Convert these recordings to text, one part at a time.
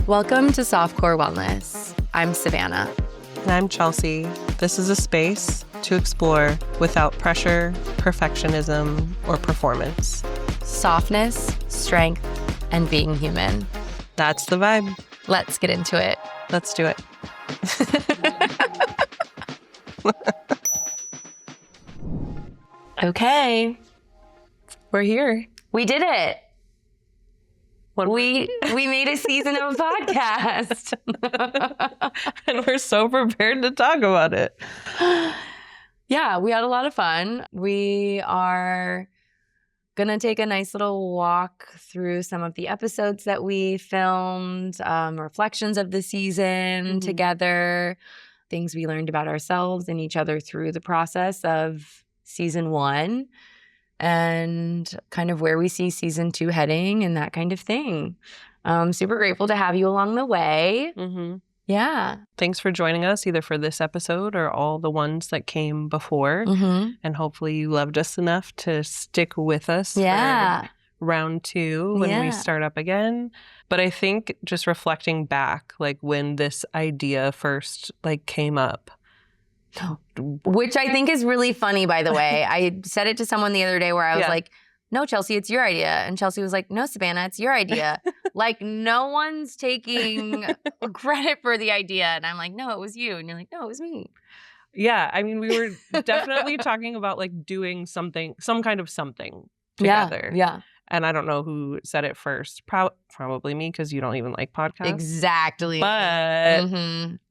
Welcome to Softcore Wellness. I'm Savannah. And I'm Chelsea. This is a space to explore without pressure, perfectionism, or performance. Softness, strength, and being human. That's the vibe. Let's get into it. Let's do it. Okay. We're here. We did it. We made a season of a podcast. And we're so prepared to talk about it. Yeah, we had a lot of fun. We are going to take a nice little walk through some of the episodes that we filmed, reflections of the season together, things we learned about ourselves and each other through the process of season 1. And kind of where we see season 2 heading and that kind of thing. Super grateful to have you along the way. Yeah. Thanks for joining us either for this episode or all the ones that came before. And hopefully you loved us enough to stick with us for round 2 when we start up again. But I think just reflecting back, like when this idea first came up. Which I think is really funny, by the way. I said it to someone the other day where I was like, no, Chelsea, it's your idea. And Chelsea was like, no, Savannah, it's your idea. Like, no one's taking credit for the idea. And I'm like, no, it was you. And you're like, no, it was me. Yeah. I mean, we were definitely talking about doing something, some kind of something together. Yeah. And I don't know who said it first. Probably me, because you don't even like podcasts. Exactly. But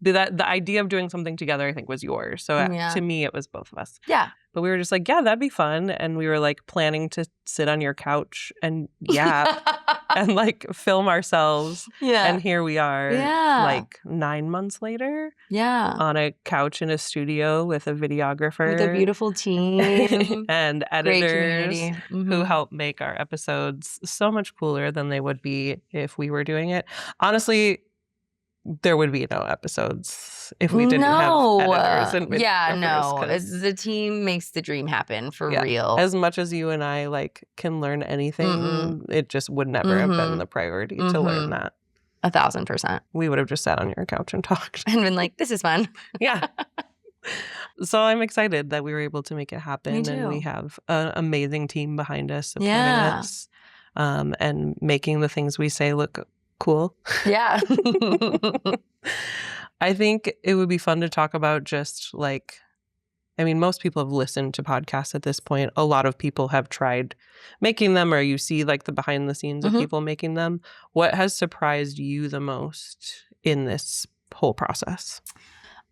the idea of doing something together, I think, was yours. So to me, it was both of us. Yeah. But we were just like, yeah, that'd be fun. And we were planning to sit on your couch and and film ourselves. Yeah. And here we are. Yeah. 9 months later. Yeah. On a couch in a studio with a videographer. With a beautiful team. And editors who help make our episodes so much cooler than they would be if we were doing it. Honestly, there would be no episodes if we didn't have editors and videographers. The team makes the dream happen for real. As much as you and I can learn anything, it just would never have been the priority to learn that. 1,000%. We would have just sat on your couch and talked. And been like, this is fun. Yeah. So I'm excited that we were able to make it happen. Me too. And we have an amazing team behind us supporting us and making the things we say look cool. Yeah. I think it would be fun to talk about just most people have listened to podcasts at this point. A lot of people have tried making them, or you see the behind the scenes of people making them. What has surprised you the most in this whole process?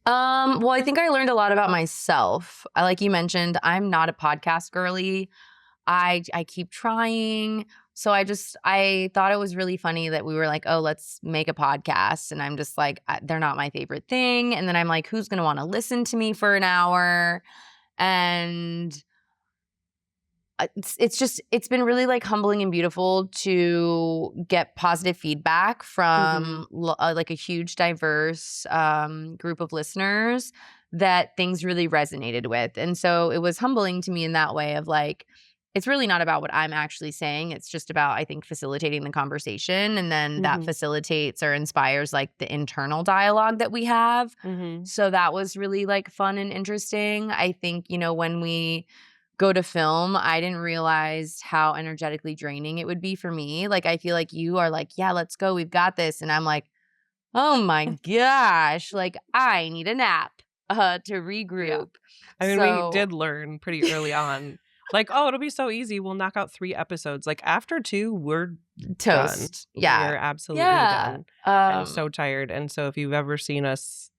Well, I think I learned a lot about myself. Like you mentioned, I'm not a podcast girly. I keep trying. So I thought it was really funny that we were like, oh, let's make a podcast. And I'm just like, they're not my favorite thing. And then I'm like, who's going to want to listen to me for an hour? And it's been really humbling and beautiful to get positive feedback from a huge, diverse group of listeners that things really resonated with. And so it was humbling to me in that way of it's really not about what I'm actually saying. It's just about, I think, facilitating the conversation. And then that facilitates or inspires the internal dialogue that we have. So that was really fun and interesting. I think, when we go to film, I didn't realize how energetically draining it would be for me. I feel like you are yeah, let's go. We've got this. And I'm like, oh my gosh, I need a nap to regroup. Yeah. I mean, we did learn pretty early on. Oh, it'll be so easy. We'll knock out 3 episodes. After 2, we're toast. Done. Yeah. We're absolutely done. I'm so tired. And so if you've ever seen us,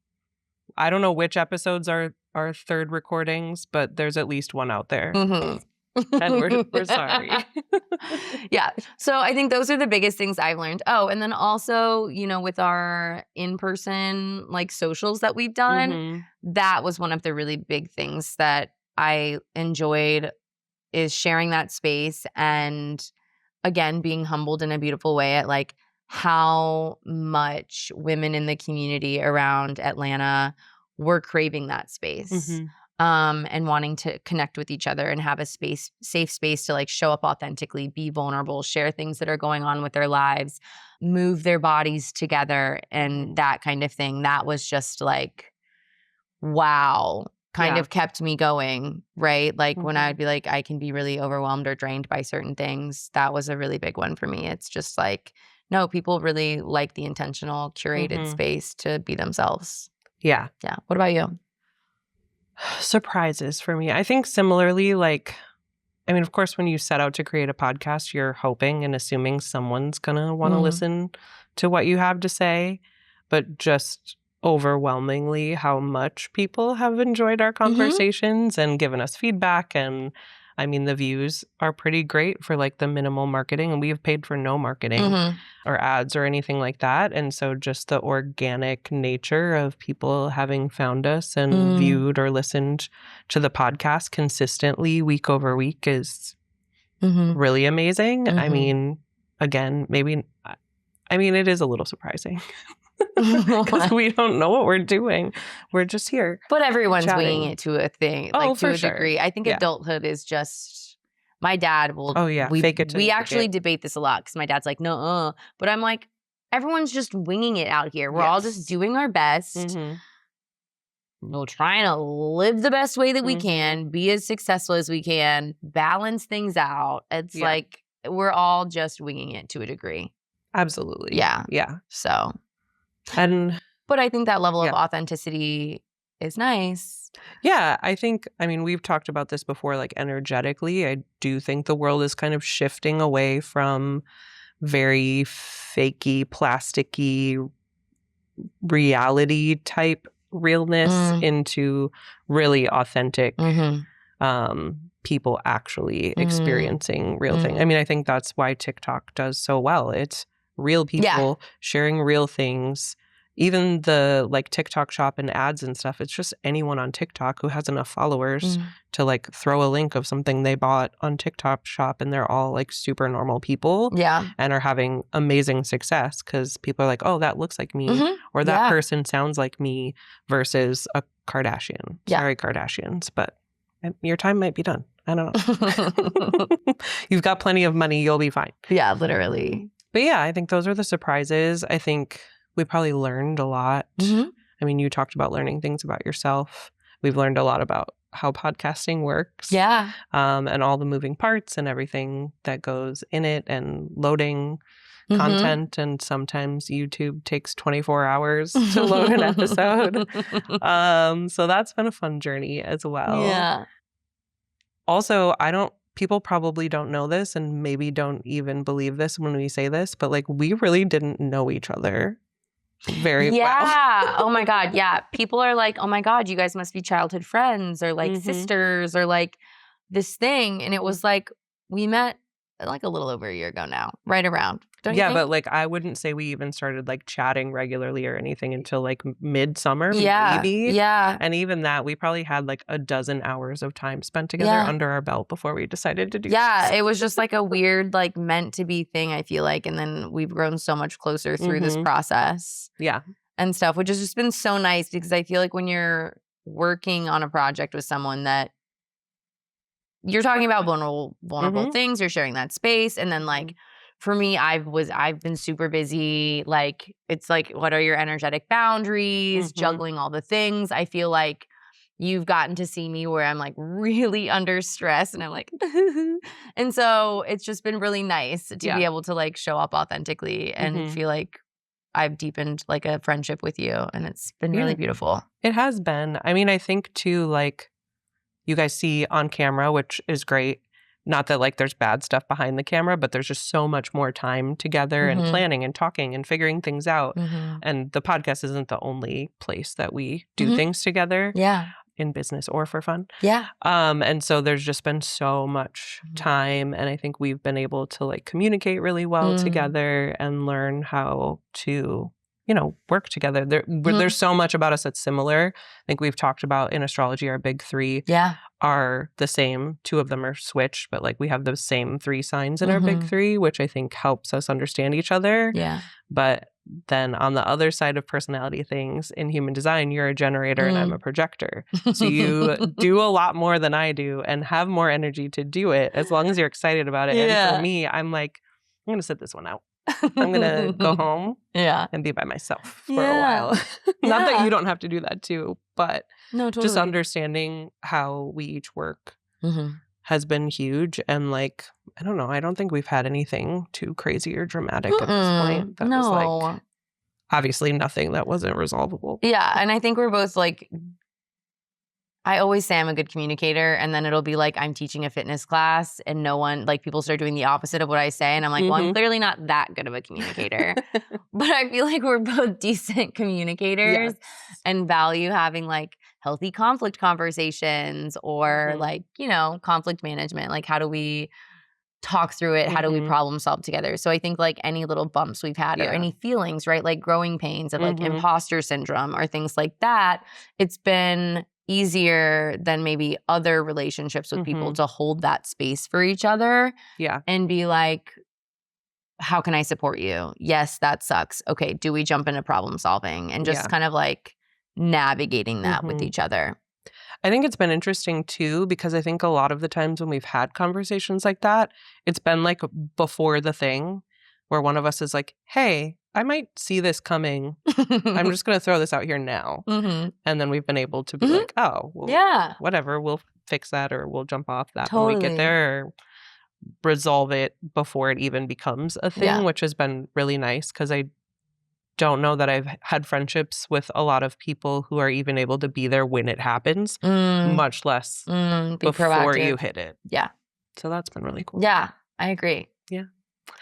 I don't know which episodes are our third recordings, but there's at least one out there. And we're sorry. Yeah. So I think those are the biggest things I've learned. Oh, and then also, with our in-person socials that we've done, that was one of the really big things that I enjoyed, is sharing that space and, again, being humbled in a beautiful way at how much women in the community around Atlanta were craving that space. and wanting to connect with each other and have a safe space to like show up authentically, be vulnerable, share things that are going on with their lives, move their bodies together, and that kind of thing. That was just like, wow, kind of kept me going, right? Like when I would be like, I can be really overwhelmed or drained by certain things. That was a really big one for me. It's just like, no, people really like the intentional, curated space to be themselves. Yeah. Yeah. What about you? Surprises for me. I think similarly, like, I mean, of course, when you set out to create a podcast, you're hoping and assuming someone's going to want to listen to what you have to say. But just overwhelmingly how much people have enjoyed our conversations and given us feedback. And I mean, the views are pretty great for like the minimal marketing. And we have paid for no marketing or ads or anything like that. And so just the organic nature of people having found us and viewed or listened to the podcast consistently week over week is really amazing. I mean, again, maybe, I mean, it is a little surprising. Because we don't know what we're doing. We're just here. But everyone's chatting. winging it to a thing, like to a degree. I think adulthood is just, my dad will, fake it. We actually debate this a lot because my dad's like, no, but I'm like, everyone's just winging it out here. We're all just doing our best. We're trying to live the best way that we can, be as successful as we can, balance things out. It's like, we're all just winging it to a degree. Absolutely. Yeah. Yeah. So. But I think that level of authenticity is nice. Yeah, I think, I mean, we've talked about this before, like energetically, I do think the world is kind of shifting away from very fakey, plasticky, reality type realness into really authentic people actually experiencing real things. I mean, I think that's why TikTok does so well. It's real people sharing real things. Even the like TikTok shop and ads and stuff, it's just anyone on TikTok who has enough followers to like throw a link of something they bought on TikTok shop, and they're all like super normal people and are having amazing success because people are like, oh, that looks like me or that person sounds like me versus a Kardashian. Sorry, Kardashians, but your time might be done. I don't know. You've got plenty of money. You'll be fine. Yeah, literally. But yeah, I think those are the surprises. I think we probably learned a lot. I mean, you talked about learning things about yourself. We've learned a lot about how podcasting works. Yeah. And all the moving parts and everything that goes in it and loading content. And sometimes YouTube takes 24 hours to load an episode. So that's been a fun journey as well. Yeah. Also, people probably don't know this and maybe don't even believe this when we say this, but like we really didn't know each other very well. Yeah. Oh my God. Yeah. People are like, oh my God, you guys must be childhood friends or like sisters or like this thing. And it was like, we met like a little over a year ago now, right around. Don't you think? But like I wouldn't say we even started like chatting regularly or anything until like midsummer, maybe. Yeah. And even that, we probably had like a dozen hours of time spent together under our belt before we decided to do this. It was just like a weird, like meant to be thing, I feel like. And then we've grown so much closer through this process. Yeah. And stuff, which has just been so nice because I feel like when you're working on a project with someone that you're talking about vulnerable things, you're sharing that space. And then like, for me, I've been super busy. Like, it's like, what are your energetic boundaries? Juggling all the things. I feel like you've gotten to see me where I'm like really under stress and I'm like, and so it's just been really nice to be able to like show up authentically and feel like I've deepened like a friendship with you. And it's been really beautiful. It has been. I mean, I think too, like you guys see on camera, which is great. Not that like there's bad stuff behind the camera, but there's just so much more time together and planning and talking and figuring things out. And the podcast isn't the only place that we do things together. Yeah. In business or for fun. Yeah. And so there's just been so much time, and I think we've been able to like communicate really well together and learn how to, you know, work together. There's so much about us that's similar. I think we've talked about in astrology, our big three are the same. Two of them are switched, but like we have the same three signs in our big three, which I think helps us understand each other. Yeah. But then on the other side of personality things in human design, you're a generator and I'm a projector. So you do a lot more than I do and have more energy to do it as long as you're excited about it. And for me, I'm like, I'm going to sit this one out. I'm going to go home and be by myself for a while. Not that you don't have to do that too, but just understanding how we each work has been huge. And like, I don't know, I don't think we've had anything too crazy or dramatic at this point. That was like, obviously nothing that wasn't resolvable. Yeah, and I think we're both like, I always say I'm a good communicator, and then it'll be like I'm teaching a fitness class and no one, like people start doing the opposite of what I say, and I'm like, well, I'm clearly not that good of a communicator. But I feel like we're both decent communicators and value having like healthy conflict conversations or like, you know, conflict management. Like how do we talk through it? How do we problem solve together? So I think like any little bumps we've had or any feelings, right? Like growing pains of like imposter syndrome or things like that, it's been easier than maybe other relationships with people to hold that space for each other and be like, how can I support you? Yes, that sucks. Okay, do we jump into problem solving and just kind of like navigating that with each other? I think it's been interesting too, because I think a lot of the times when we've had conversations like that, it's been like before the thing where one of us is like, hey, I might see this coming. I'm just going to throw this out here now. And then we've been able to be like, oh, well, whatever, we'll fix that or we'll jump off that when we get there or resolve it before it even becomes a thing, which has been really nice because I don't know that I've had friendships with a lot of people who are even able to be there when it happens, much less before you hit it. Yeah. So that's been really cool. Yeah, I agree. Yeah.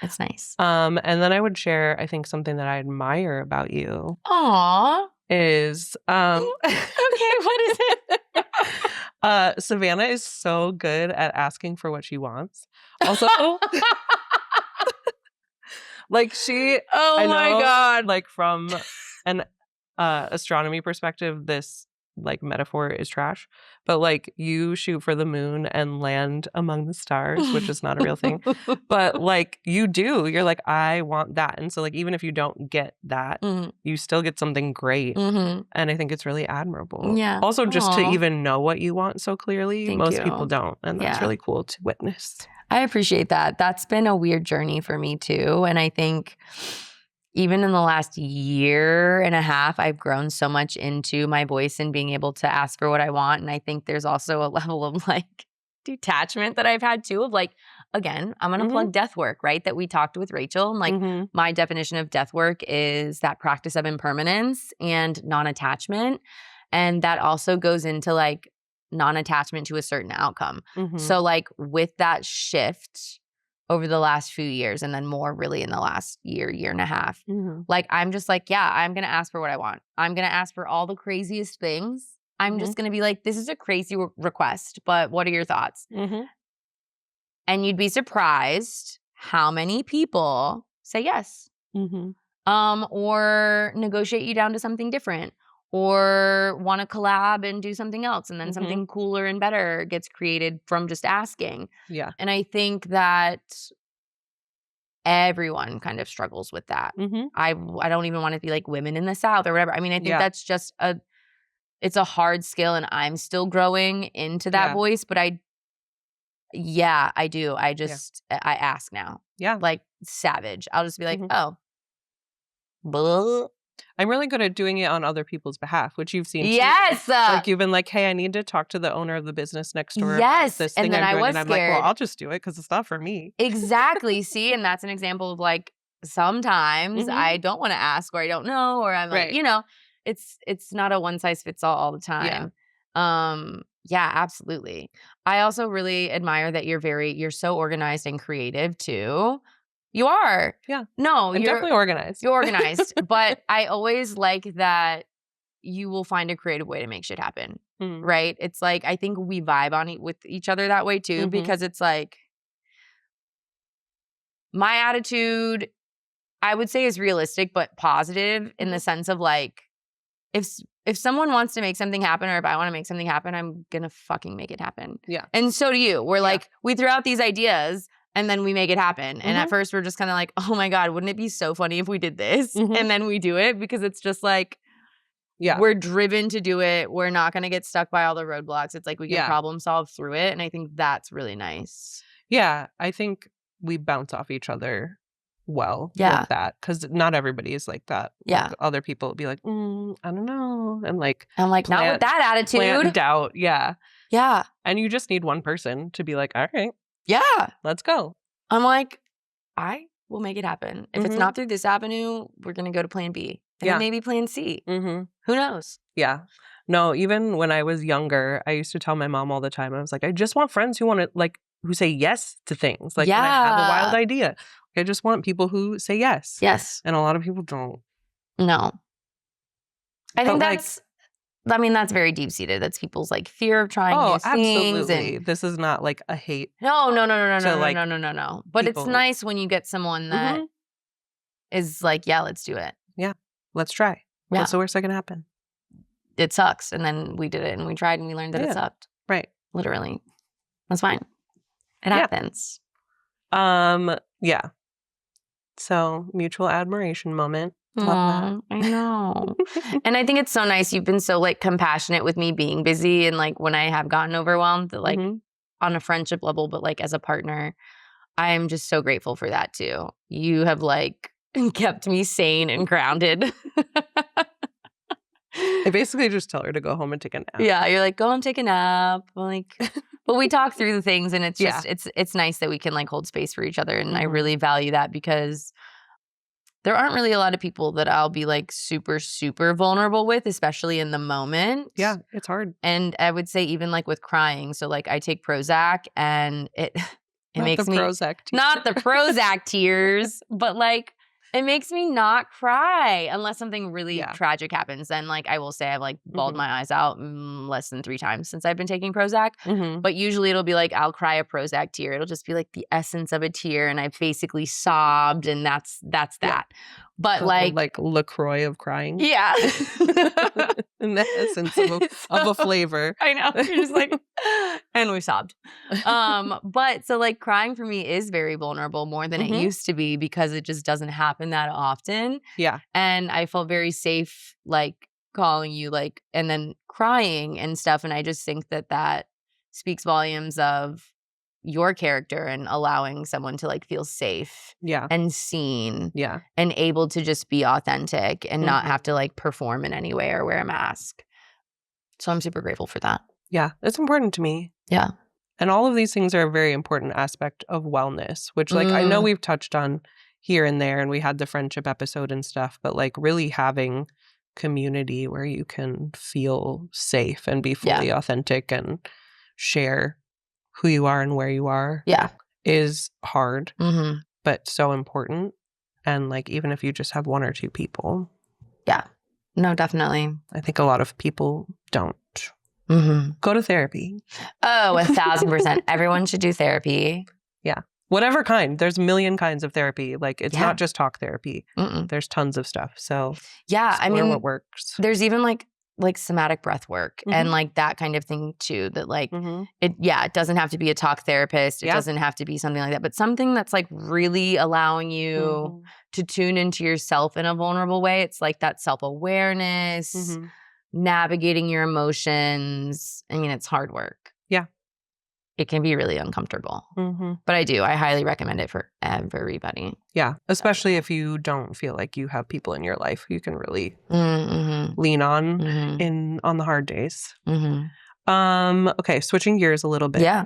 It's nice. And then I would share, I think, something that I admire about you. Aww. Is okay, what is it? Savannah is so good at asking for what she wants. Also, like she, oh my God. Like from an astronomy perspective, this like metaphor is trash, but like you shoot for the moon and land among the stars, which is not a real thing, but like you're like, I want that. And so like, even if you don't get that, you still get something great. And I think it's really admirable. Yeah. Also just to even know what you want so clearly, most people don't. And that's really cool to witness. I appreciate that. That's been a weird journey for me too. And I think even in the last year and a half, I've grown so much into my voice and being able to ask for what I want. And I think there's also a level of like detachment that I've had too of like, again, I'm going to plug death work, right? That we talked with Rachel. And like my definition of death work is that practice of impermanence and non-attachment. And that also goes into like non-attachment to a certain outcome. So like with that shift over the last few years and then more really in the last year and a half, like I'm just like, yeah, I'm going to ask for what I want. I'm going to ask for all the craziest things. I'm just going to be like, this is a crazy request, but what are your thoughts? And you'd be surprised how many people say yes. Or negotiate you down to something different. Or want to collab and do something else. And then something cooler and better gets created from just asking. Yeah. And I think that everyone kind of struggles with that. I don't even want to be like women in the South or whatever. I mean, I think that's just it's a hard skill and I'm still growing into that voice. But I do. I ask now. Yeah. Like savage. I'll just be like, oh. Blah. I'm really good at doing it on other people's behalf, which you've seen. Yes. Like you've been like, hey, I need to talk to the owner of the business next door. Yes. This thing and then I'm I doing. was and I'm scared. like, well, I'll just do it because it's not for me. Exactly. See, and that's an example of like sometimes I don't want to ask or I don't know or I'm like, you know, it's not a one size fits all the time. Yeah, absolutely. I also really admire that you're so organized and creative too. You are. Yeah. No, I'm definitely organized. You're organized. But I always like that you will find a creative way to make shit happen. Right? It's like, I think we vibe on with each other that way too, because it's like, my attitude, I would say is realistic, but positive in the sense of like, if someone wants to make something happen or if I want to make something happen, I'm going to fucking make it happen. Yeah. And so do you. We're like, we throw out these ideas And then we make it happen. And at first we're just kind of like, oh my God, wouldn't it be so funny if we did this? And then we do it because it's just like, we're driven to do it. We're not going to get stuck by all the roadblocks. It's like we can problem solve through it. And I think that's really nice. Yeah. I think we bounce off each other well with that, because not everybody is like that. Like, other people will be like, I don't know. And like, I'm like, not with that attitude. Plant doubt. Yeah. Yeah. And you just need one person to be like, all right. Yeah. Let's go. I'm like, I will make it happen. If it's not through this avenue, we're going to go to plan B. And maybe plan C. Who knows? Yeah. No, even when I was younger, I used to tell my mom all the time, I was like, I just want friends who want to, like, who say yes to things. Like, when I have a wild idea, I just want people who say yes. Yes. And a lot of people don't. No. I think that's very deep-seated. That's people's like fear of trying new things. Absolutely. This is not like a hate. No. But it's nice when you get someone that is like, yeah, let's do it. Yeah. Let's try. Yeah. What's the worst that can happen? It sucks. And then we did it and we tried and we learned that it sucked. Right. Literally. That's fine. It happens. Yeah. So, mutual admiration moment. Love that. I know. And I think it's so nice. You've been so like compassionate with me being busy, and like when I have gotten overwhelmed, that like on a friendship level, but like as a partner, I am just so grateful for that too. You have like kept me sane and grounded. I basically just tell her to go home and take a nap. Yeah, you're like, go home, take a nap. Like, but we talk through the things, and it's just it's nice that we can like hold space for each other, and I really value that, because there aren't really a lot of people that I'll be like super, super vulnerable with, especially in the moment. Yeah, it's hard. And I would say even like with crying. So like I take Prozac, and it makes me not the Prozac tears, but like it makes me not cry unless something really tragic happens. Then like I will say I've like bawled my eyes out less than 3 times since I've been taking Prozac. But usually it'll be like I'll cry a Prozac tear. It'll just be like the essence of a tear, and I've basically sobbed, and that's that. But like LaCroix of crying. Yeah. In the essence of a flavor. I know. You're just like, and we sobbed. But so like crying for me is very vulnerable, more than it used to be, because it just doesn't happen that often. Yeah. And I felt very safe like calling you like, and then crying and stuff. And I just think that speaks volumes of your character and allowing someone to like feel safe and seen and able to just be authentic and not have to like perform in any way or wear a mask. So I'm super grateful for that. Yeah, it's important to me. Yeah. And all of these things are a very important aspect of wellness, which like I know we've touched on here and there, and we had the friendship episode and stuff, but like really having community where you can feel safe and be fully authentic and share who you are and where you are is hard, but so important. And like, even if you just have 1 or 2 people. Yeah. No, definitely. I think a lot of people don't. Go to therapy. Oh, 1,000%. Everyone should do therapy. Yeah. Whatever kind. There's a million kinds of therapy. Like, it's not just talk therapy. There's tons of stuff. So I mean, what works. There's even like somatic breath work and like that kind of thing too, that like it doesn't have to be a talk therapist. It doesn't have to be something like that, but something that's like really allowing you to tune into yourself in a vulnerable way. It's like that self-awareness, navigating your emotions. I mean, it's hard work. Yeah. It can be really uncomfortable, but I highly recommend it for everybody. Yeah. Especially if you don't feel like you have people in your life who you can really lean on on the hard days. Okay. Switching gears a little bit. Yeah.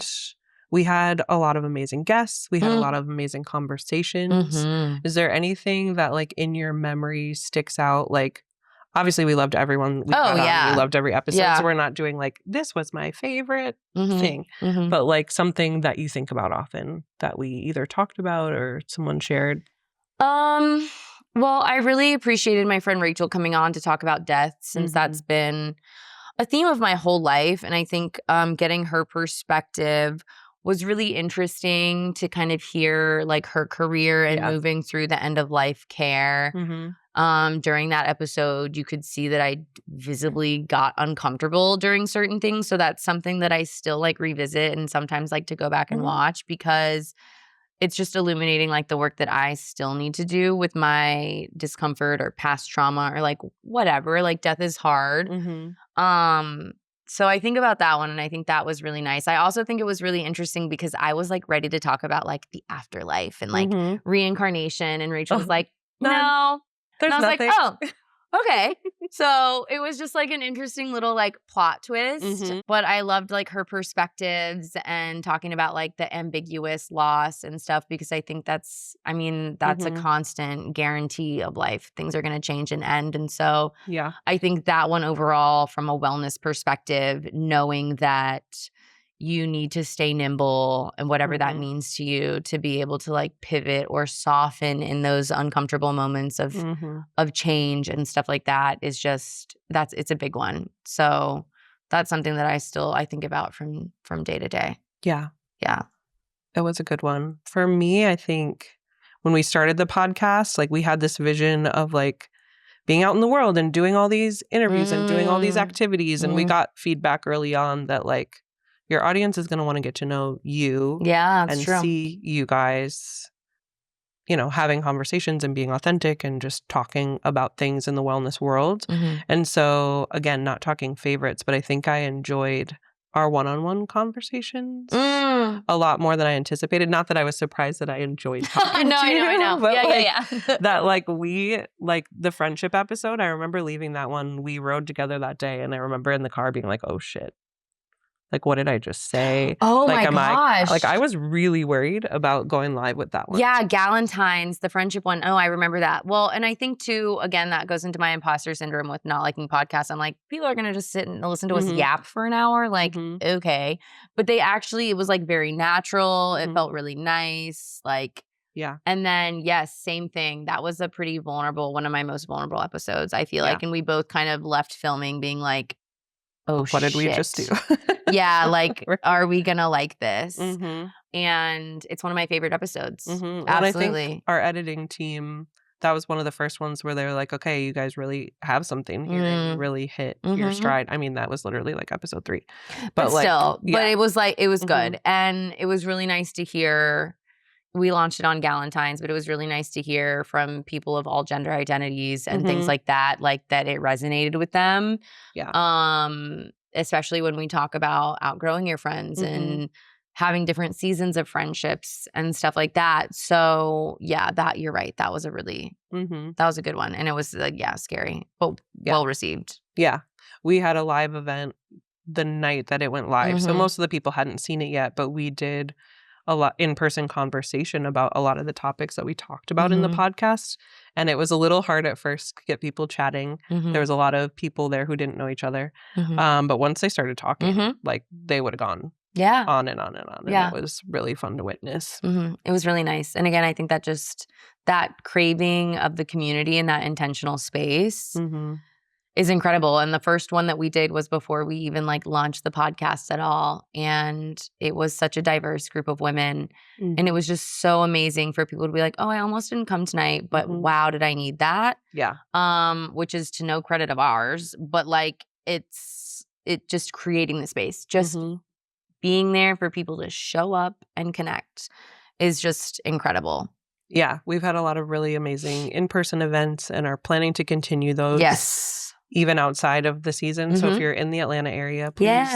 We had a lot of amazing guests. We had a lot of amazing conversations. Is there anything that like in your memory sticks out? Like, obviously, we loved everyone. We loved every episode. Yeah. So we're not doing like, this was my favorite thing. But like something that you think about often that we either talked about or someone shared. Well, I really appreciated my friend Rachel coming on to talk about death, since that's been a theme of my whole life. And I think getting her perspective was really interesting to kind of hear like her career and moving through the end of life care. During that episode, you could see that I visibly got uncomfortable during certain things. So that's something that I still like revisit and sometimes like to go back and watch, because it's just illuminating like the work that I still need to do with my discomfort or past trauma or like whatever. Like death is hard. So I think about that one, and I think that was really nice. I also think it was really interesting because I was like ready to talk about like the afterlife and like reincarnation, and Rachel was like, no. There's and I was nothing. like, oh, okay. So it was just like an interesting little like plot twist, but I loved like her perspectives and talking about like the ambiguous loss and stuff, because I think that's a constant guarantee of life. Things are going to change and end. And so I think that one overall, from a wellness perspective, knowing that you need to stay nimble and whatever that means to you, to be able to like pivot or soften in those uncomfortable moments of change and stuff like that, is just, it's a big one. So that's something that I think about from day to day. Yeah. Yeah. It was a good one. For me, I think when we started the podcast, like we had this vision of like being out in the world and doing all these interviews and doing all these activities. And we got feedback early on that like your audience is going to want to get to know you and true. see you guys, you know, having conversations and being authentic and just talking about things in the wellness world. And so, again, not talking favorites, but I think I enjoyed our one-on-one conversations a lot more than I anticipated. Not that I was surprised that I enjoyed talking to you. I know. But Yeah. that like the friendship episode, I remember leaving that one. We rode together that day, and I remember in the car being like, oh shit. Like, what did I just say? Oh like, my gosh. I was really worried about going live with that one. Yeah, Galentine's, the friendship one. Oh, I remember that. Well, and I think too, again, that goes into my imposter syndrome with not liking podcasts. I'm like, people are going to just sit and listen to us yap for an hour. Like, okay. But it was like very natural. It felt really nice. Like, yeah. And then, yes, same thing. That was one of my most vulnerable episodes, I feel like. And we both kind of left filming being like, oh, what did we just do? Yeah, like, are we going to like this? And it's one of my favorite episodes. Absolutely. And I think our editing team, that was one of the first ones where they were like, okay, you guys really have something here and you really hit your stride. I mean, that was literally like episode 3. But like, still, but it was like, it was good. And it was really nice to hear. We launched it on Galentine's, but it was really nice to hear from people of all gender identities and things like that that it resonated with them. Yeah. Especially when we talk about outgrowing your friends and having different seasons of friendships and stuff like that. So yeah, you're right. That was a really, that was a good one. And it was scary, but well received. Yeah. We had a live event the night that it went live. So most of the people hadn't seen it yet, but we did a lot in-person conversation about a lot of the topics that we talked about in the podcast. And it was a little hard at first to get people chatting. There was a lot of people there who didn't know each other. But once they started talking, like they would have gone on and on and on. And it was really fun to witness. It was really nice. And again, I think that craving of the community and that intentional space is incredible. And the first one that we did was before we even like launched the podcast at all. And it was such a diverse group of women. And it was just so amazing for people to be like, oh, I almost didn't come tonight, but wow, did I need that? Yeah. Which is to no credit of ours, but like it just creating the space, just being there for people to show up and connect is just incredible. Yeah. We've had a lot of really amazing in-person events and are planning to continue those. Yes. Even outside of the season. So if you're in the Atlanta area, please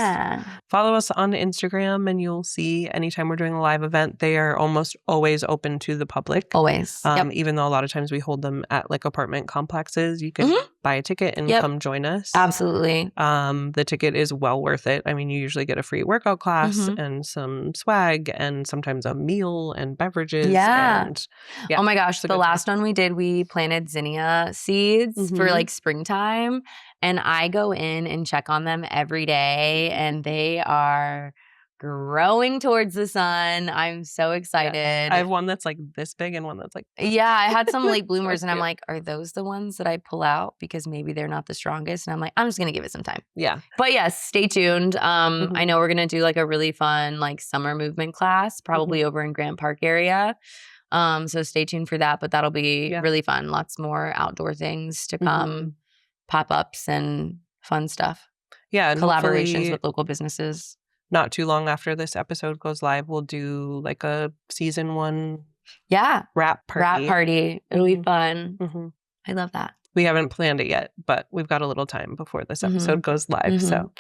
follow us on Instagram and you'll see anytime we're doing a live event, they are almost always open to the public. Always. Even though a lot of times we hold them at like apartment complexes, you can buy a ticket and come join us. Absolutely. The ticket is well worth it. I mean, you usually get a free workout class and some swag and sometimes a meal and beverages. And, oh my gosh. The last one we did, we planted zinnia seeds for like springtime. And I go in and check on them every day and they are growing towards the sun. I'm so excited. I have one that's like this big and one that's like yeah, I had some late bloomers and I'm like, are those the ones that I pull out because maybe they're not the strongest? And I'm like, I'm just gonna give it some time. Yeah. But yes, stay tuned. I know we're gonna do like a really fun like summer movement class, probably over in Grant Park area. So stay tuned for that. But that'll be really fun. Lots more outdoor things to come, pop-ups and fun stuff. Yeah. And collaborations with local businesses. not too long after this episode goes live, we'll do like a season 1 wrap party. It'll be fun. I love that. We haven't planned it yet, but we've got a little time before this episode goes live. So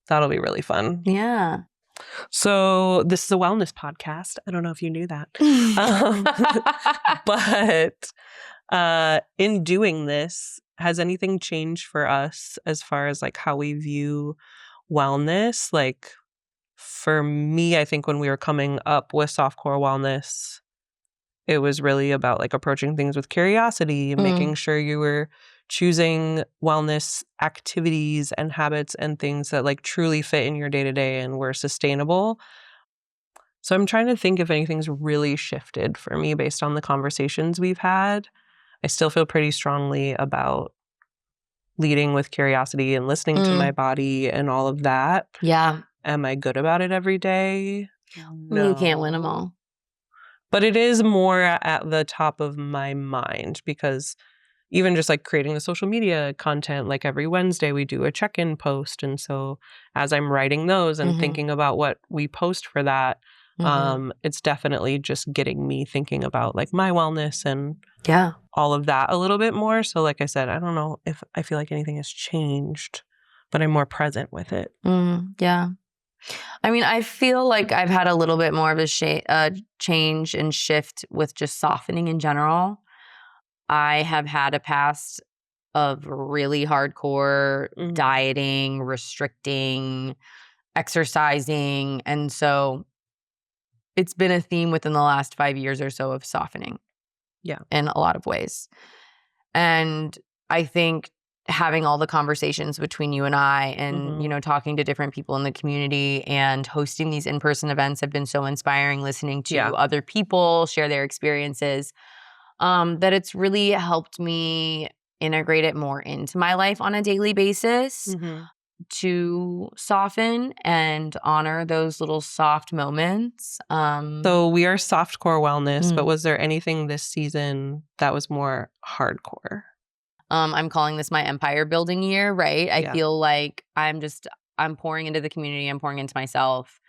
that'll be really fun. Yeah. So this is a wellness podcast. I don't know if you knew that. But in doing this, has anything changed for us as far as like how we view wellness? Like for me, I think when we were coming up with Softcore Wellness, it was really about like approaching things with curiosity, making sure you were choosing wellness activities and habits and things that like truly fit in your day-to-day and were sustainable. So I'm trying to think if anything's really shifted for me based on the conversations we've had. I still feel pretty strongly about leading with curiosity and listening to my body and all of that. Yeah. Am I good about it every day? No. You can't win them all. But it is more at the top of my mind because even just like creating the social media content, like every Wednesday we do a check-in post. And so as I'm writing those and thinking about what we post for that, it's definitely just getting me thinking about like my wellness and all of that a little bit more. So like I said, I don't know if I feel like anything has changed, but I'm more present with it. Yeah. I mean, I feel like I've had a little bit more of a change and shift with just softening in general. I have had a past of really hardcore dieting, restricting, exercising. And so it's been a theme within the last 5 years or so of softening. Yeah. In a lot of ways. And I think having all the conversations between you and I and, you know, talking to different people in the community and hosting these in-person events have been so inspiring, listening to other people share their experiences, that it's really helped me integrate it more into my life on a daily basis to soften and honor those little soft moments. So we are Softcore Wellness, but was there anything this season that was more hardcore? I'm calling this my empire building year, right? I feel like I'm pouring into the community, I'm pouring into myself.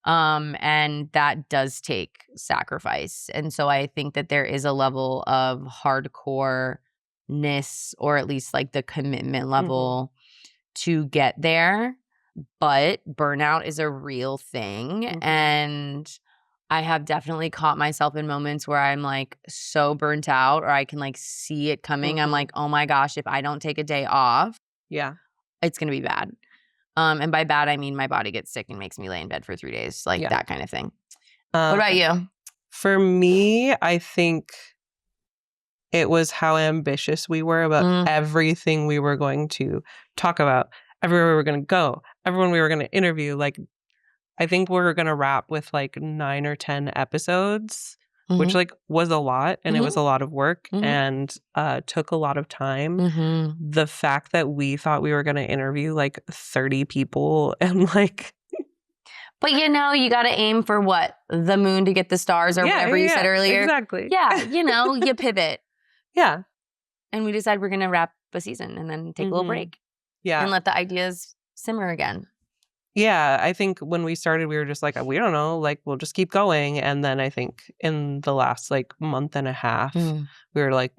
And that does take sacrifice. And so I think that there is a level of hardcoreness, or at least like the commitment level to get there. But burnout is a real thing. And I have definitely caught myself in moments where I'm like so burnt out, or I can like see it coming. I'm like, oh my gosh, if I don't take a day off, it's going to be bad. And by bad, I mean my body gets sick and makes me lay in bed for 3 days, like that kind of thing. What about you? For me, I think it was how ambitious we were about everything we were going to talk about, everywhere we were going to go, everyone we were going to interview. Like, I think we're going to wrap with like 9 or 10 episodes, which like was a lot, and it was a lot of work and took a lot of time. The fact that we thought we were going to interview like 30 people and like... But you know, you got to aim for what? The moon to get the stars, or whatever you said earlier. Exactly. Yeah, you know, you pivot. Yeah. And we decided we're going to wrap a season and then take a little break. Yeah. And let the ideas simmer again. Yeah, I think when we started, we were just like, we don't know, like, we'll just keep going. And then I think in the last like month and a half, we were like,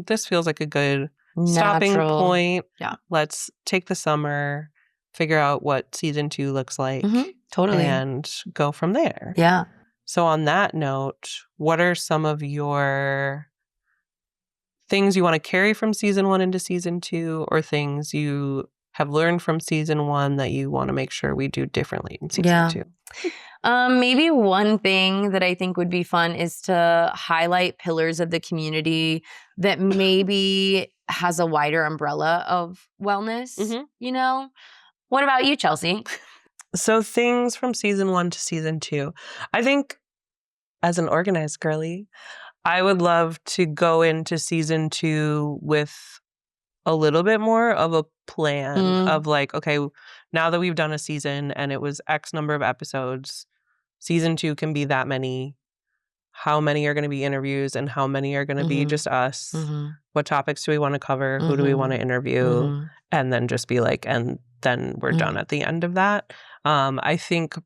this feels like a good stopping point. Yeah. Let's take the summer, figure out what season 2 looks like. Totally. And go from there. Yeah. So on that note, what are some of your things you want to carry from season 1 into season 2, or things you have learned from season 1 that you want to make sure we do differently in season 2? Maybe one thing that I think would be fun is to highlight pillars of the community that maybe has a wider umbrella of wellness, you know? What about you, Chelsea? So things from season 1 to season 2. I think as an organized girly, I would love to go into season 2 with a little bit more of a plan of like, okay, now that we've done a season and it was X number of episodes, season 2 can be that many. How many are going to be interviews and how many are going to be just us? What topics do we want to cover? Who do we want to interview? And then just be like, and then we're done at the end of that. I think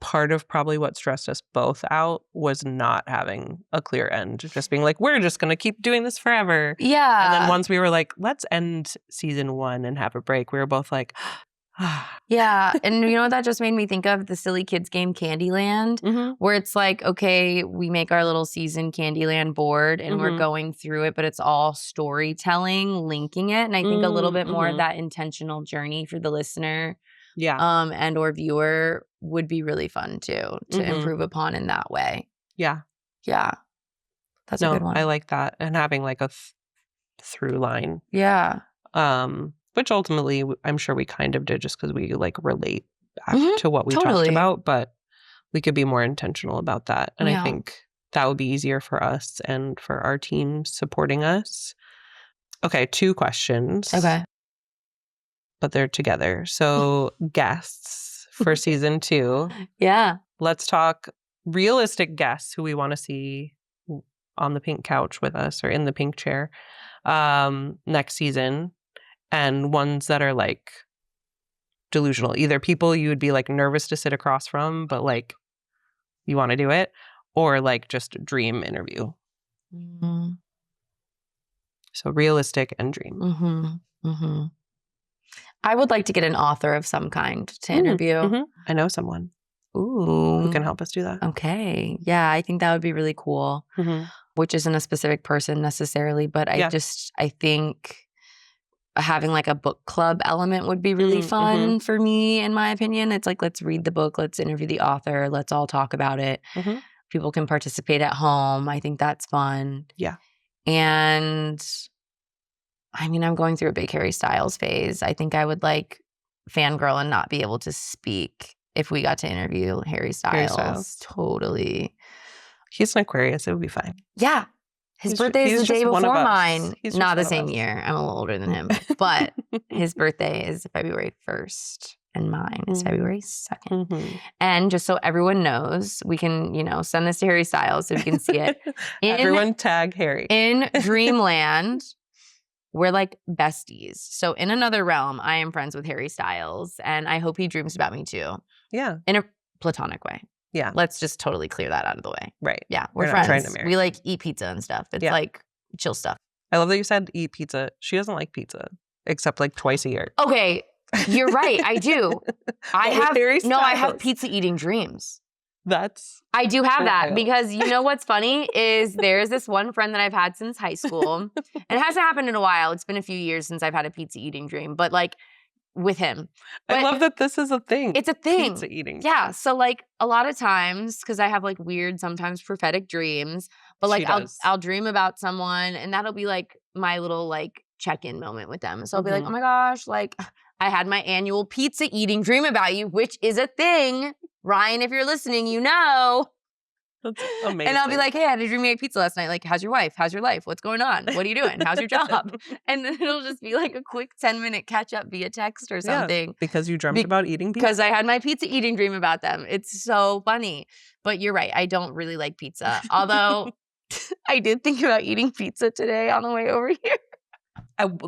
part of probably what stressed us both out was not having a clear end, just being like, we're just going to keep doing this forever. Yeah. And then once we were like, let's end season 1 and have a break, we were both like, yeah. And you know what that just made me think of? The silly kids game Candyland, where it's like, okay, we make our little season Candyland board and we're going through it, but it's all storytelling, linking it. And I think a little bit more of that intentional journey for the listener and or viewer would be really fun too, to improve upon in that way. Yeah. Yeah. That's a good one. I like that. And having like a through line. Yeah. Which ultimately I'm sure we kind of did just because we like relate back to what we talked about, but we could be more intentional about that. And I think that would be easier for us and for our team supporting us. Okay, 2 questions. Okay. But they're together. So guests for season 2. Yeah. Let's talk realistic guests who we want to see on the pink couch with us or in the pink chair next season, and ones that are like delusional. Either people you would be like nervous to sit across from, but like you want to do it, or like just dream interview. So realistic and dream. I would like to get an author of some kind to interview. I know someone. Ooh. Who can help us do that. Okay. Yeah, I think that would be really cool. Which isn't a specific person necessarily, but I think having like a book club element would be really fun for me, in my opinion. It's like, let's read the book, let's interview the author, let's all talk about it. People can participate at home. I think that's fun. Yeah. And I mean, I'm going through a big Harry Styles phase. I think I would like fangirl and not be able to speak if we got to interview Harry Styles. Totally. He's an Aquarius. It would be fine. Yeah. His birthday is the day before mine. Not the same year. I'm a little older than him. But his birthday is February 1st and mine is February 2nd. And just so everyone knows, we can, send this to Harry Styles so we can see it. Everyone tag Harry. In Dreamland, we're like besties. So in another realm, I am friends with Harry Styles, and I hope he dreams about me too. Yeah. In a platonic way. Yeah. Let's just totally clear that out of the way. Right. Yeah. We're friends. Trying to marry. We like eat pizza and stuff. It's like chill stuff. I love that you said eat pizza. She doesn't like pizza except like twice a year. Okay. You're right. I do. I have pizza eating dreams. I do have that because you know what's funny is there's this one friend that I've had since high school, and it hasn't happened in a while. It's been a few years since I've had a pizza eating dream, but like with him. I love that this is a thing. It's a thing. Pizza eating. Yeah. So like a lot of times, because I have like weird, sometimes prophetic dreams, but like I'll dream about someone and that'll be like my little like check-in moment with them. So I'll be like, oh my gosh, like I had my annual pizza eating dream about you, which is a thing. Ryan, if you're listening, you know. That's amazing. And I'll be like, hey, I had a dream you ate pizza last night. Like, how's your wife? How's your life? What's going on? What are you doing? How's your job? And then it'll just be like a quick 10-minute catch up via text or something. Because you dreamt about eating pizza? Because I had my pizza eating dream about them. It's so funny. But you're right. I don't really like pizza. Although I did think about eating pizza today on the way over here.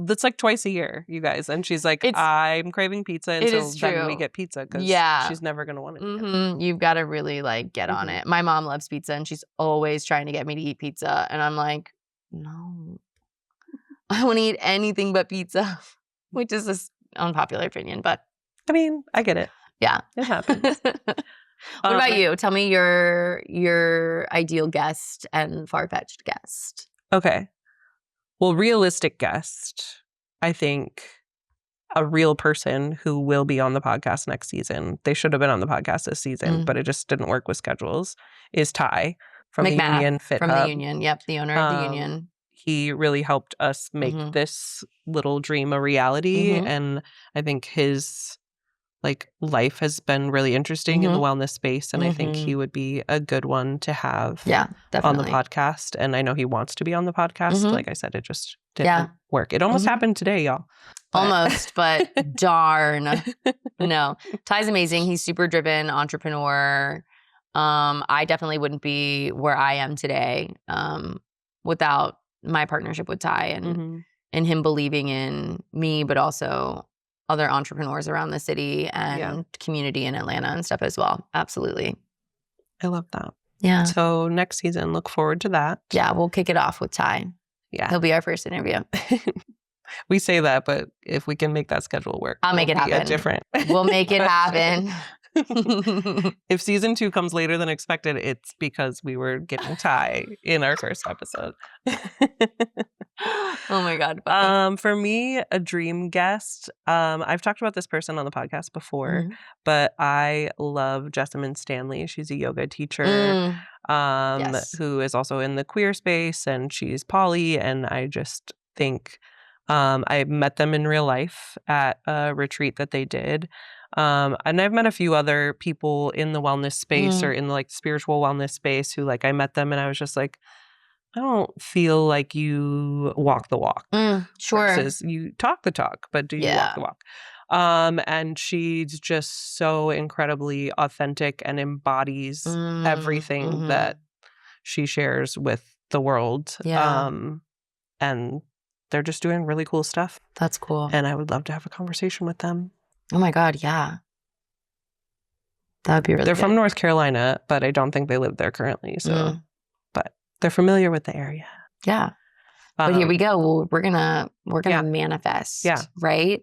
That's like twice a year, you guys. And she's like, I'm craving pizza. And so then we get pizza because she's never going to want it. You've got to really like get on it. My mom loves pizza and she's always trying to get me to eat pizza. And I'm like, no, I won't eat anything but pizza, which is an unpopular opinion. But I mean, I get it. Yeah. It happens. What about you? Tell me your ideal guest and far-fetched guest. Okay. Well, realistic guest, I think a real person who will be on the podcast next season. They should have been on the podcast this season, but it just didn't work with schedules, is Ty from the Union Fit Hub. From the Union, yep, the owner of the Union. He really helped us make this little dream a reality. And I think his life has been really interesting in the wellness space. And I think he would be a good one to have on the podcast. And I know he wants to be on the podcast. Like I said, it just didn't work. It almost happened today, y'all. Almost, but darn. No. Ty's amazing. He's super driven entrepreneur. I definitely wouldn't be where I am today without my partnership with Ty and him believing in me, but also other entrepreneurs around the city and community in Atlanta and stuff as well. Absolutely. I love that. Yeah. So next season, look forward to that. Yeah, we'll kick it off with Ty. Yeah. He'll be our first interview. We say that, but if we can make that schedule work, I'll make it happen. We'll make it happen. If season 2 comes later than expected, it's because we were getting Ty in our first episode. Oh my God. For me, a dream guest. I've talked about this person on the podcast before, but I love Jessamine Stanley. She's a yoga teacher who is also in the queer space, and she's poly. And I just think I met them in real life at a retreat that they did. And I've met a few other people in the wellness space or in like spiritual wellness space who like I met them and I was just like, I don't feel like you walk the walk. Sure. Versus you talk the talk, but do you walk the walk? And she's just so incredibly authentic and embodies everything that she shares with the world. And they're just doing really cool stuff. That's cool. And I would love to have a conversation with them. Oh my God, yeah. That would be really They're good. from North Carolina, but I don't think they live there currently. So, but they're familiar with the area. Yeah. But here we go. Well, we're gonna manifest. Yeah. Right?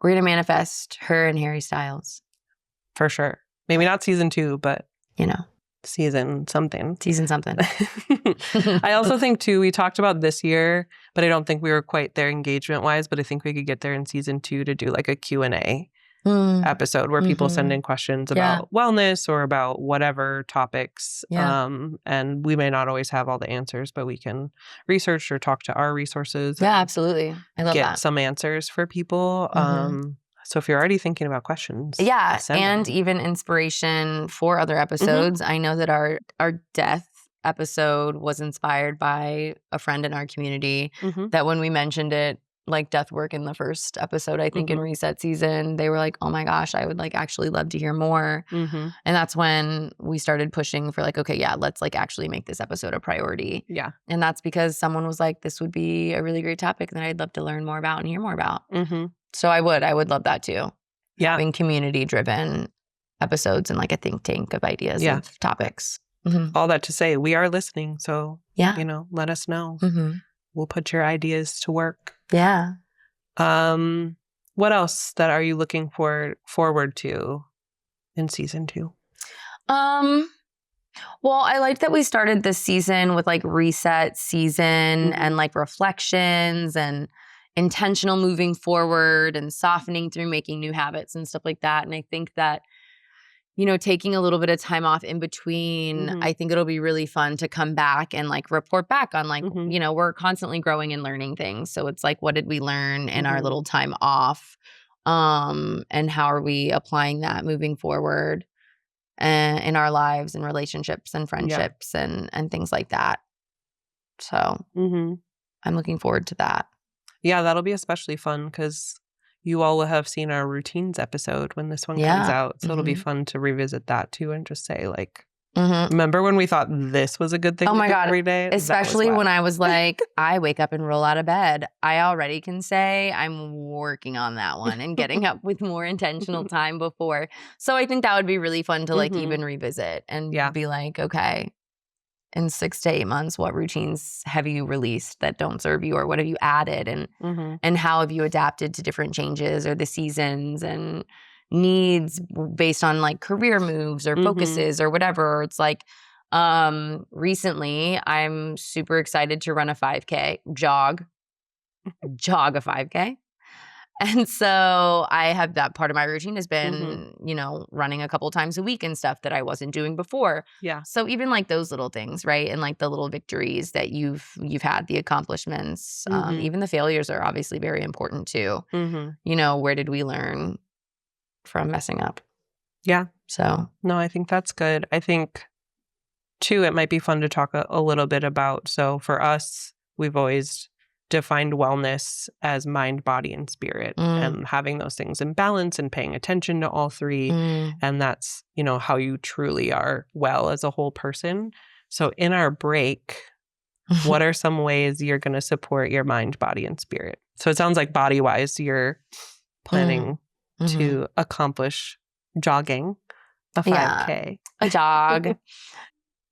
We're gonna manifest her and Harry Styles. For sure. Maybe not season 2, but season something. I also think too, we talked about this year, but I don't think we were quite there engagement wise, but I think we could get there in season 2 to do like a Q&A episode where people send in questions about wellness or about whatever topics. And we may not always have all the answers, but we can research or talk to our resources. Yeah, absolutely. I love that. Get some answers for people. So if you're already thinking about questions. Yeah, and even inspiration for other episodes. I know that our death episode was inspired by a friend in our community that when we mentioned it, like death work in the first episode, I think in Reset season, they were like, oh my gosh, I would like actually love to hear more. And that's when we started pushing for like, okay, yeah, let's like actually make this episode a priority. Yeah. And that's because someone was like, this would be a really great topic that I'd love to learn more about and hear more about. So I would love that too. Yeah. Having community-driven episodes and like a think tank of ideas of topics. All that to say, we are listening. So, let us know. We'll put your ideas to work. Yeah. What else that are you looking forward to in season 2? Well, I liked that we started this season with like reset season and like reflections and intentional moving forward and softening through making new habits and stuff like that. And I think that, taking a little bit of time off in between, I think it'll be really fun to come back and like report back on like, we're constantly growing and learning things. So it's like, what did we learn in our little time off? And how are we applying that moving forward in our lives and relationships and friendships and things like that. So I'm looking forward to that. Yeah, that'll be especially fun because you all will have seen our routines episode when this one comes out. So it'll be fun to revisit that too and just say like, remember when we thought this was a good thing to do every day? Especially when I was like, I wake up and roll out of bed. I already can say I'm working on that one and getting up with more intentional time before. So I think that would be really fun to like even revisit and be like, okay, in 6 to 8 months, what routines have you released that don't serve you, or what have you added, and how have you adapted to different changes or the seasons and needs based on like career moves or focuses or whatever. It's like recently I'm super excited to run a 5K, jog a 5K. And so I have that part of my routine has been, running a couple times a week and stuff that I wasn't doing before. Yeah. So even like those little things, right? And like the little victories that you've had, the accomplishments, even the failures are obviously very important too. Where did we learn from messing up? Yeah. So. No, I think that's good. I think too, it might be fun to talk a little bit about. So for us, we've always defined wellness as mind, body, and spirit, and having those things in balance and paying attention to all three. And that's, how you truly are well as a whole person. So in our break, what are some ways you're going to support your mind, body, and spirit? So it sounds like body-wise, you're planning to accomplish jogging a 5K. A jog.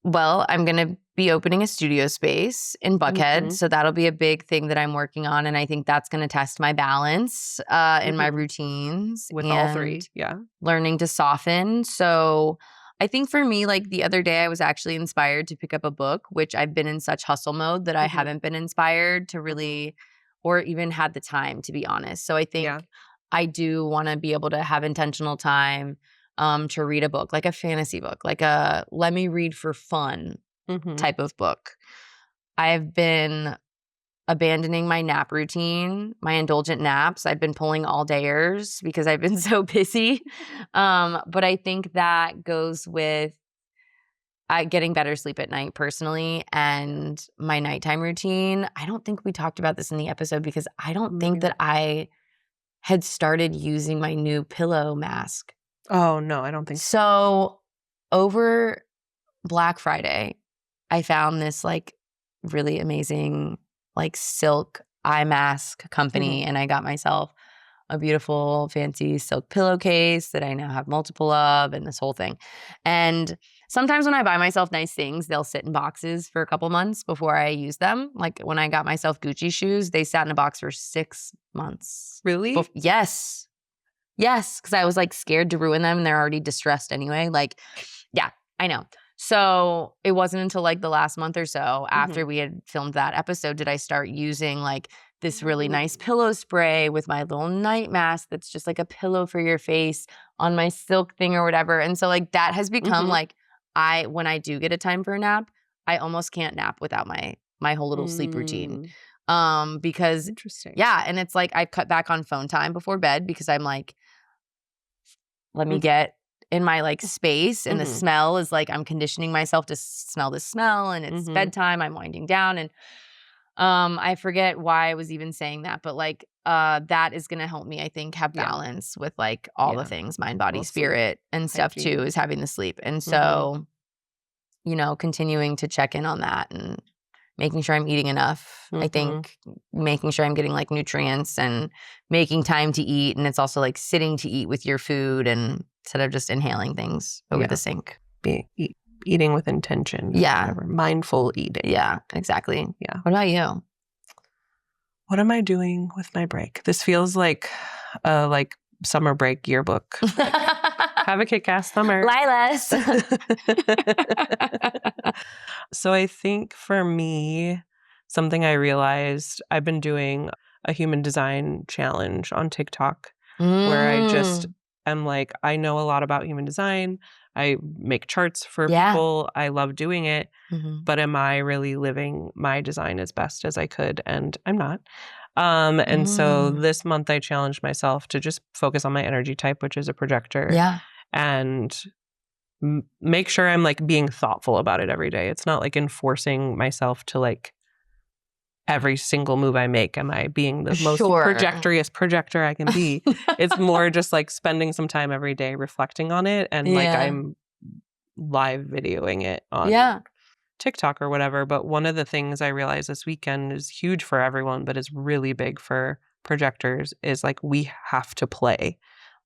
Well, I'm going to be opening a studio space in Buckhead. So that'll be a big thing that I'm working on. And I think that's going to test my balance in my routines. With all three. Yeah. Learning to soften. So I think for me, like the other day, I was actually inspired to pick up a book, which I've been in such hustle mode that I haven't been inspired to really, or even had the time, to be honest. So I think I do want to be able to have intentional time to read a book, like a fantasy book, like a let me read for fun type of book. I've been abandoning my nap routine, my indulgent naps. I've been pulling all dayers because I've been so busy. But I think that goes with getting better sleep at night personally and my nighttime routine. I don't think we talked about this in the episode because I don't think that I had started using my new pillow mask. Oh, no, I don't think so. So over Black Friday, I found this like really amazing like silk eye mask company and I got myself a beautiful fancy silk pillowcase that I now have multiple of and this whole thing. And sometimes when I buy myself nice things, they'll sit in boxes for a couple months before I use them. Like when I got myself Gucci shoes, they sat in a box for 6 months. Really? Yes. Yes, because I was like scared to ruin them and they're already distressed anyway. Like, yeah, I know. So it wasn't until like the last month or so after we had filmed that episode did I start using like this really nice pillow spray with my little night mask that's just like a pillow for your face on my silk thing or whatever. And so like that has become like when I do get a time for a nap, I almost can't nap without my whole little sleep routine. Because and it's like I cut back on phone time before bed because I'm like, let me get in my like space and the smell is like I'm conditioning myself to smell the smell and it's bedtime, I'm winding down and I forget why I was even saying that, but like that is going to help me I think have balance with like all the things mind, body, spirit and stuff too is having the sleep. And so you know, continuing to check in on that and making sure I'm eating enough. I think making sure I'm getting like nutrients and making time to eat. And it's also like sitting to eat with your food and instead of just inhaling things over the sink. Eating with intention. Yeah. Whatever. Mindful eating. Yeah, exactly. Yeah. What about you? What am I doing with my break? This feels like a like summer break yearbook. Have a kick-ass summer. Lilas. So I think for me, something I realized, I've been doing a human design challenge on TikTok where I just am like, I know a lot about human design. I make charts for people. I love doing it. But am I really living my design as best as I could? And I'm not. And so this month I challenged myself to just focus on my energy type, which is a projector. Yeah. And make sure I'm like being thoughtful about it every day. It's not like enforcing myself to like every single move I make. Am I being the most projectorious projector I can be? It's more just like spending some time every day reflecting on it and like I'm live videoing it on TikTok or whatever. But one of the things I realized this weekend is huge for everyone, but is really big for projectors is like we have to play.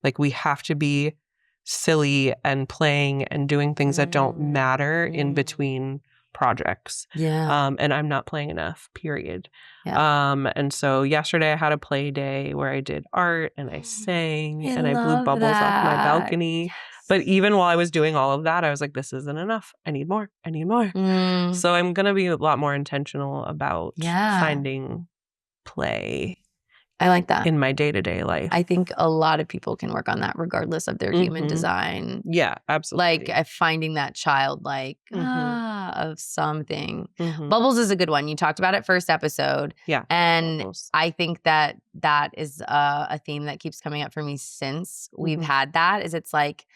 Like we have to be silly and playing and doing things that don't matter in between projects. And I'm not playing enough, period. And so yesterday I had a play day where I did art and I sang and I blew bubbles off my balcony. Yes. But even while I was doing all of that, I was like, this isn't enough. I need more. I need more. So I'm going to be a lot more intentional about finding play. I like that. In my day-to-day life. I think a lot of people can work on that regardless of their human design. Yeah, absolutely. Like finding that childlike of something. Bubbles is a good one. You talked about it first episode. Yeah. And bubbles. I think that is a theme that keeps coming up for me since we've had that is it's like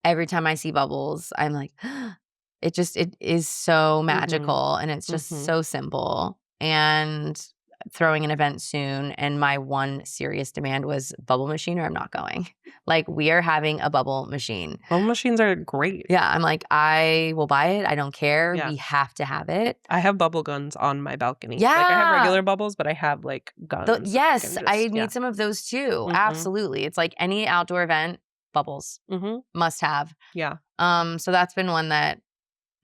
every time I see bubbles, I'm like, it is so magical and it's just so simple. And throwing an event soon, and my one serious demand was bubble machine or I'm not going. Like, we are having a bubble machine. Bubble machines are great. Yeah, I'm like, I will buy it. I don't care. Yeah. We have to have it. I have bubble guns on my balcony. Yeah. Like, I have regular bubbles, but I have like guns. Yes, I need some of those too. Mm-hmm. Absolutely. It's like any outdoor event, bubbles. Mm-hmm. Must have. Yeah. So that's been one that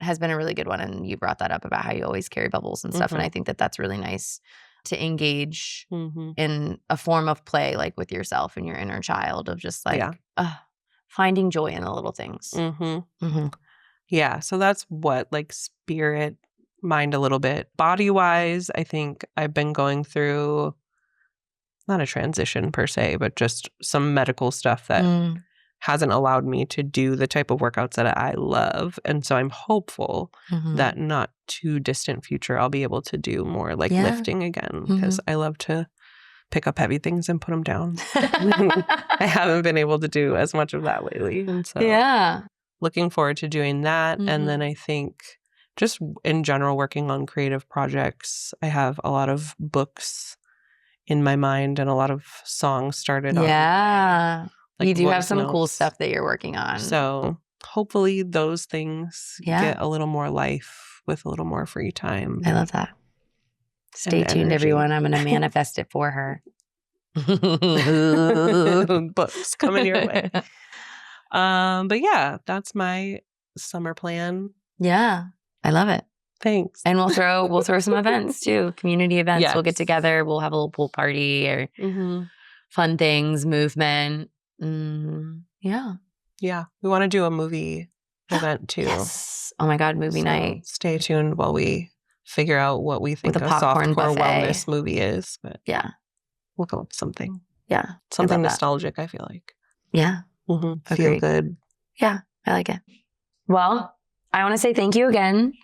has been a really good one. And you brought that up about how you always carry bubbles and stuff. Mm-hmm. And I think that that's really nice to engage in a form of play, like with yourself and your inner child, of just like finding joy in the little things. Mm-hmm. Mm-hmm. Yeah. So that's what, like, spirit, mind a little bit. Body-wise, I think I've been going through not a transition per se, but just some medical stuff that hasn't allowed me to do the type of workouts that I love. And so I'm hopeful that not too distant future, I'll be able to do more like lifting again, because I love to pick up heavy things and put them down. I haven't been able to do as much of that lately. And so looking forward to doing that. And then I think just in general, working on creative projects. I have a lot of books in my mind and a lot of songs started on. Yeah. Like, you do have some cool stuff that you're working on. So hopefully those things get a little more life with a little more free time. I love that. Stay tuned, everyone. I'm going to manifest it for her. Books coming your way. But yeah, that's my summer plan. Yeah. I love it. Thanks. And we'll throw some events too. Community events. Yes. We'll get together. We'll have a little pool party or fun things, movement. Yeah. Yeah. We want to do a movie event too. Yes. Oh my God, movie night. Stay tuned while we figure out what we think a Softcore Wellness movie is. But yeah. We'll come up with something. Yeah. Something nostalgic, I feel like. Yeah. Feel good. Yeah. I like it. Well, I want to say thank you again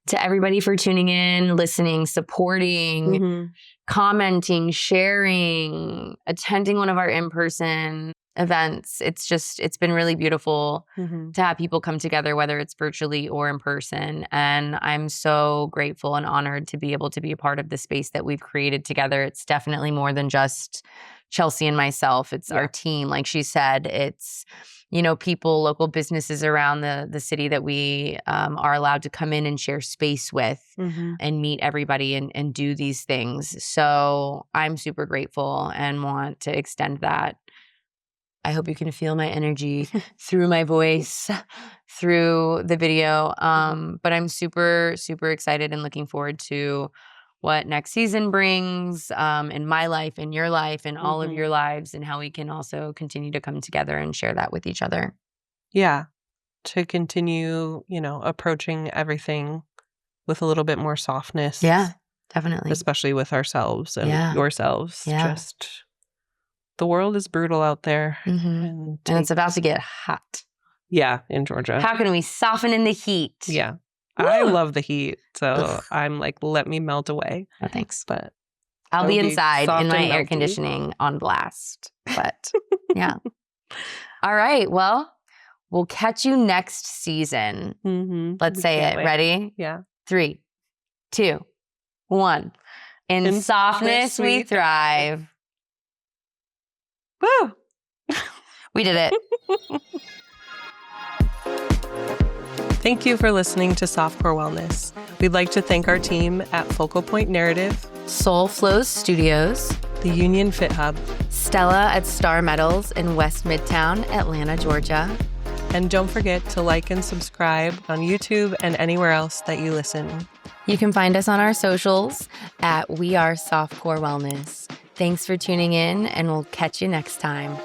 to everybody for tuning in, listening, supporting, commenting, sharing, attending one of our in-person events. It's been really beautiful to have people come together, whether it's virtually or in person. And I'm so grateful and honored to be able to be a part of the space that we've created together. It's definitely more than just Chelsea and myself. It's our team. Like she said, it's, people, local businesses around the city that we are allowed to come in and share space with and meet everybody and do these things. So I'm super grateful and want to extend that. I hope you can feel my energy through my voice, through the video. But I'm super, super excited and looking forward to what next season brings in my life, in your life, in all of your lives, and how we can also continue to come together and share that with each other. Yeah. To continue, approaching everything with a little bit more softness. Yeah, definitely. Especially with ourselves and yourselves. Yeah. Just, the world is brutal out there. And it's about to get hot. Yeah, in Georgia. How can we soften in the heat? Yeah. Woo! I love the heat. So I'm like, let me melt away. Oh, thanks. But I'll be inside in my air conditioning on blast. But yeah. All right. Well, we'll catch you next season. Let's say it. Wait. Ready? Yeah. 3, 2, 1. In softness we thrive. Woo! We did it. Thank you for listening to Softcore Wellness. We'd like to thank our team at Focal Point Narrative, Soul Flows Studios, the Union Fit Hub, Stella at Star Metals in West Midtown, Atlanta, Georgia. And don't forget to like and subscribe on YouTube and anywhere else that you listen. You can find us on our socials at We Are Softcore Wellness. Thanks for tuning in, and we'll catch you next time.